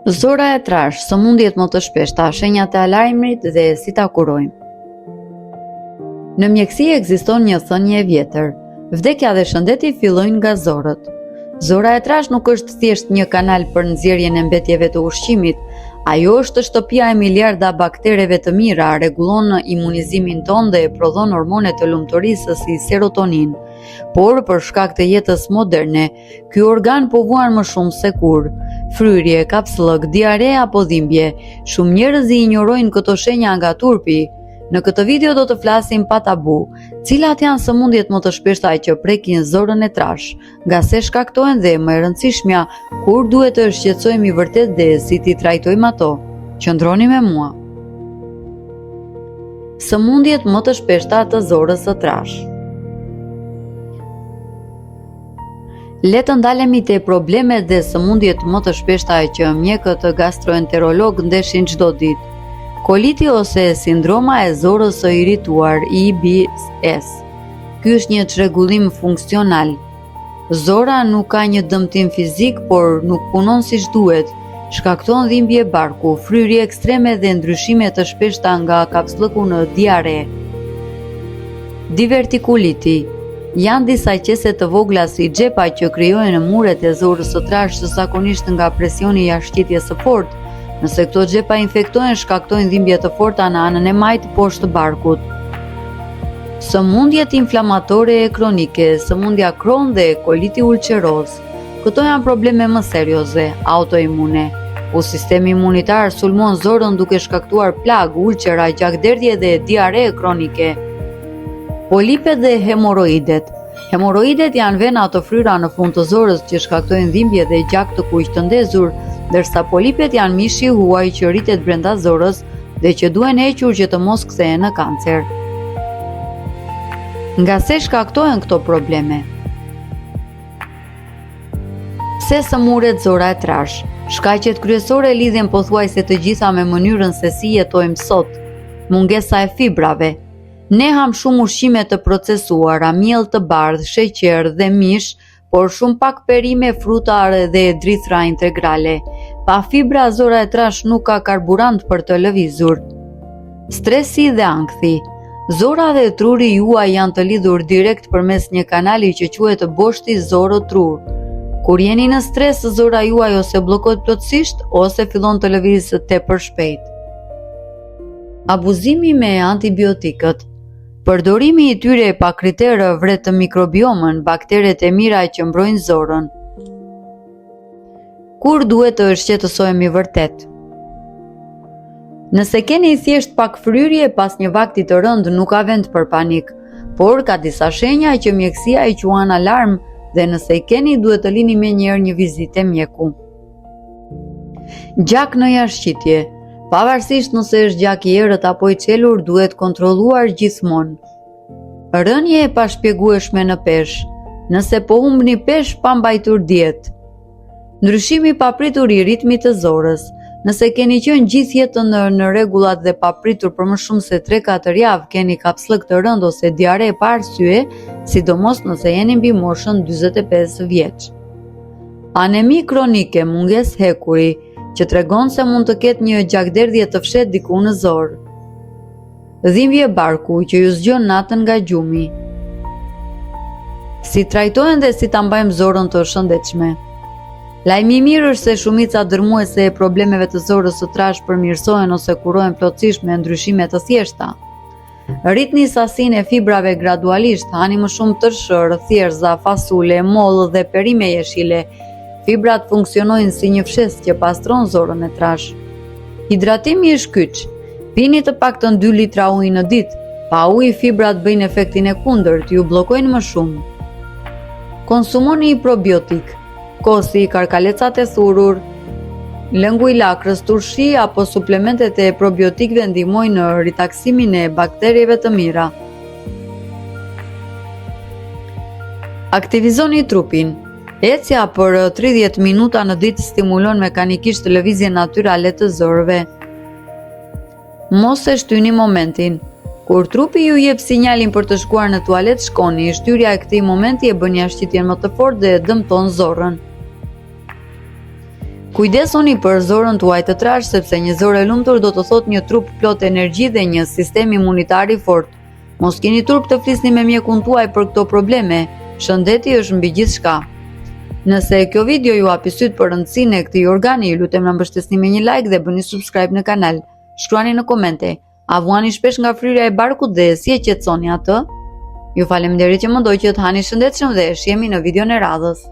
Zora e trash, sëmundjet më të shpeshta, shenjat e alarmit dhe si ta kurojmë. Në mjekësi ekziston një thënie e vjetër: vdekja dhe shëndeti fillojnë nga zorët. Zora e trash nuk është thjesht një kanal për nxjerrjen e mbetjeve të ushqimit, ajo është shtëpia e miliarda baktereve të mira, rregullon imunizimin tonë dhe prodhon hormone të lumturisë si serotonin. Por për shkak të jetës moderne, ky organ po vuan më shumë se kur. Fryrje, kapsllëk, diare apo dhimbje, shumë njerëz i injorojnë këto shenja nga turpi. Në këtë video do të flasim pa tabu, cilat janë sëmundjet më të shpeshta që prekin zorën e trash, nga se shkaktojnë dhe më e rëndësishmja, kur duhet të shqetësohemi vërtet dhe si t'i trajtojmë ato. Qëndroni me mua. Sëmundjet më të shpeshta të zorës së trash. Le të ndalemi te problemet dhe sëmundjet më të shpeshta që mjekët gastroenterolog ndeshin çdo ditë. Koliti ose sindroma e zorës së irrituar, IBS. Ky është një çrregullim funksional. Zora nuk ka një dëmtim fizik, por nuk punon siç duhet. Shkakton dhimbje barku, fryrje ekstreme dhe ndryshime të shpeshta nga kapsllëku në diare. Divertikuliti. Janë disa qese të vogla si xhepa që krijohen në muret e zorës së trash, zakonisht nga presioni i jashtëqitjes së fortë. Nëse këto xhepa infektohen, shkaktojnë dhimbje të forta në anën e majtë poshtë barkut. Sëmundjet inflamatore e kronike, sëmundja Crohn dhe koliti ulqeroz. Këto janë probleme më serioze, autoimune. Sistemi imunitar sulmon zorën duke shkaktuar plag, ulqera, gjakderdhje dhe diare kronike. Polipet dhe hemoroidet. Hemoroidet janë vena të fryra në fund të zorës që shkaktojnë dhimbje dhe gjak të kuq të ndezur, ndërsa polipet janë mishi huaj që rritet brenda zorës dhe që duhen hequr që të mos kthehen në kancer. Nga se shkaktohen këto probleme? Pse sëmuret zora e trash? Shkaqet kryesore lidhen pothuajse të gjitha me mënyrën se si jetojmë sot. Mungesa e fibrave. Ne ham shumë ushqime të procesuara, miell të bardhë, sheqer dhe mish, por shumë pak perime, fruta dhe drithra integrale. Pa fibra, zora e trash nuk ka karburant për të lëvizur. Stresi dhe ankthi. Zora dhe truri juaj janë të lidhur direkt përmes një kanali që quhet boshti zoro-trur. Kur jeni në stres, zora juaj ose bllokohet plotësisht ose fillon të lëvizë tepër shpejt. Abuzimi me antibiotikët. Përdorimi i tyre pa kritere vret të mikrobiomën, bakteret e mira që mbrojnë zorën. Kur duhet të shqetësohemi vërtet? Nëse keni thjesht pak fryrje pas një vakti të rënd, nuk ka vend për panik, por ka disa shenja që mjekësia i quan alarm dhe nëse i keni duhet të lini menjëherë një vizitë mjeku. Gjak në jashtëqitje. Pavarësisht nëse është gjak i errët apo i çelur, duhet kontrolluar gjithmonë. Rënje e pashpjegueshme në peshë. Nëse po humbni peshë pa mbajtur dietë. Ndryshimi i papritur i ritmit të zorës. Nëse keni qenë gjithë jetën në rregullat dhe papritur për më shumë se 3-4 javë, keni kapsllëk të rënd ose diare pa arsye, sidomos nëse jeni mbi moshën 45 vjeç. Anemi kronike, mungesë hekuri, që tregon se mund të ketë një gjakderdhje të fshehtë diku në zor. Dhimbje barku që ju zgjon natën nga gjumi. Si trajtohen dhe si ta mbajmë zorën të shëndetshme? Lajmi i mirë është se shumica dërmuese e problemeve të zorës së trash përmirësohen ose kurohen plotësisht me ndryshime të thjeshta. Rritni sasinë e fibrave gradualisht, hani më shumë tërshër, thjerza, fasule, mollë dhe perime jeshile. Fibrat funksionojnë si një fshes që pastron zorën e trash. Hidratimi i shkyç. Pini të paktën 2 litra ujë në ditë. Pa ujë fibrat bëjnë efektin e kundërt, ju bllokojnë më shumë. Konsumoni probiotik. Kosi, karkalecat e thurur, lëngu i lakrës, turshi apo suplementet e probiotikëve ndihmojnë në ritaksimin e bakterieve të mira. Aktivizoni trupin. Ecja për 30 minuta në ditë stimulon mekanikisht lëvizjen natyrale të zorëve. Mos e shtyni momentin. Kur trupi ju jep sinjalin për të shkuar në tualet, shkoni. Shtyrja e këtij momenti e bën jashtëqitjen më të fortë dhe dëmton zorrën. Kujdesoni për zorën tuaj të trash sepse një zorë e lumtur do të thotë një trup plot energji dhe një sistem imunitar i fortë. Mos keni turp të flisni me mjekun tuaj për këto probleme. Shëndeti është mbi gjithçka. Nëse kjo video ju hapi syt për rëndësinë e këtij organi, ju lutem na mbështesni me një like dhe bëni subscribe në kanal. Shkruani në komente, a vuani shpesh nga fryrja e barkut dhe si e qetësoni atë? Ju faleminderit që më ndoqët, hani shëndetshëm dhe shihemi në videon e radhës.